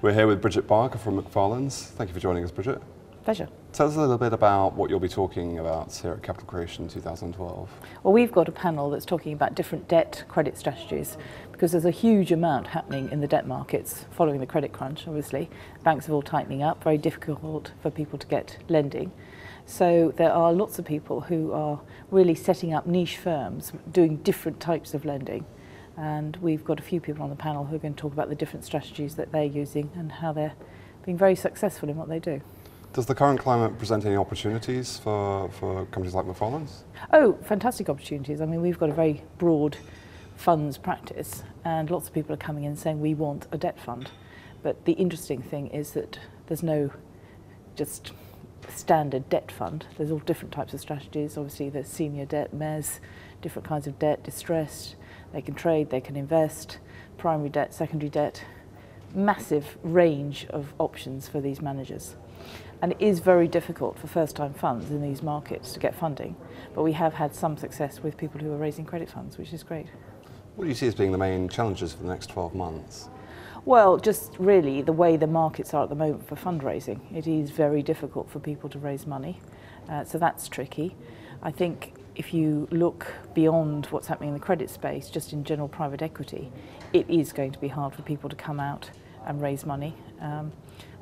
We're here with Bridget Barker from MacFarlanes. Thank you for joining us, Bridget. Pleasure. Tell us a little bit about what you'll be talking about here at Capital Creation 2012. Well, we've got a panel that's talking about different debt credit strategies because there's a huge amount happening in the debt markets following the credit crunch, obviously. Banks are all tightening up, very difficult for people to get lending. So there are lots of people who are really setting up niche firms doing different types of lending. And we've got a few people on the panel who are going to talk about the different strategies that they're using and how they're being very successful in what they do. Does the current climate present any opportunities for companies like MacFarlanes? Oh, fantastic opportunities. I mean, we've got a very broad funds practice and lots of people are coming in saying we want a debt fund. But the interesting thing is that there's no just standard debt fund. There's all different types of strategies. Obviously there's senior debt, mezz, different kinds of debt, distressed. They can trade, they can invest, primary debt, secondary debt, massive range of options for these managers. And it is very difficult for first-time funds in these markets to get funding, but we have had some success with people who are raising credit funds, which is great. What do you see as being the main challenges for the next 12 months? Well, just really the way the markets are at the moment for fundraising. It is very difficult for people to raise money, so that's tricky. I think if you look beyond what's happening in the credit space, just in general private equity, it is going to be hard for people to come out and raise money.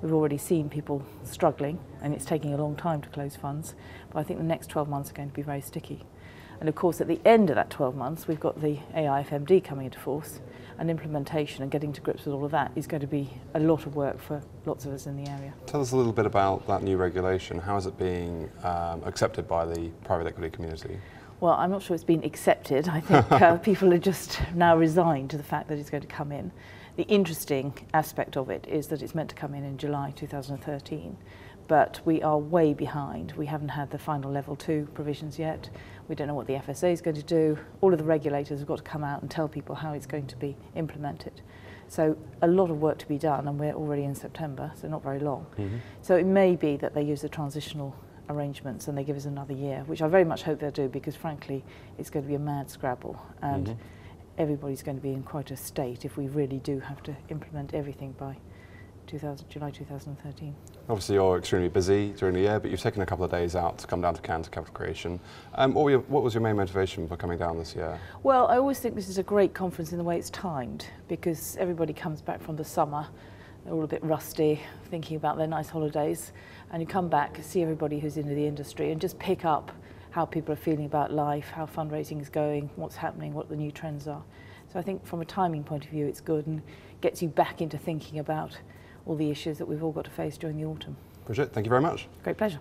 We've already seen people struggling and it's taking a long time to close funds, but I think the next 12 months are going to be very sticky. And of course at the end of that 12 months we've got the AIFMD coming into force, and implementation and getting to grips with all of that is going to be a lot of work for lots of us in the area. Tell us a little bit about that new regulation. How is it being accepted by the private equity community? Well, I'm not sure it's been accepted. I think people are just now resigned to the fact that it's going to come in. The interesting aspect of it is that it's meant to come in July 2013, but we are way behind. We haven't had the final level 2 provisions yet. We don't know what the FSA is going to do. All of the regulators have got to come out and tell people how it's going to be implemented. So a lot of work to be done, and we're already in September, so not very long. So it may be that they use the transitional arrangements and they give us another year, which I very much hope they'll do, because frankly it's going to be a mad scrabble and everybody's going to be in quite a state if we really do have to implement everything by July 2013. Obviously you're extremely busy during the year, but you've taken a couple of days out to come down to Cannes to Capital Creation. What was your main motivation for coming down this year? Well, I always think this is a great conference in the way it's timed, because everybody comes back from the summer, they're all a bit rusty, thinking about their nice holidays, and you come back, see everybody who's into the industry and just pick up how people are feeling about life, how fundraising is going, what's happening, what the new trends are. So I think from a timing point of view it's good and gets you back into thinking about all the issues that we've all got to face during the autumn. Bridget, thank you very much. Great pleasure.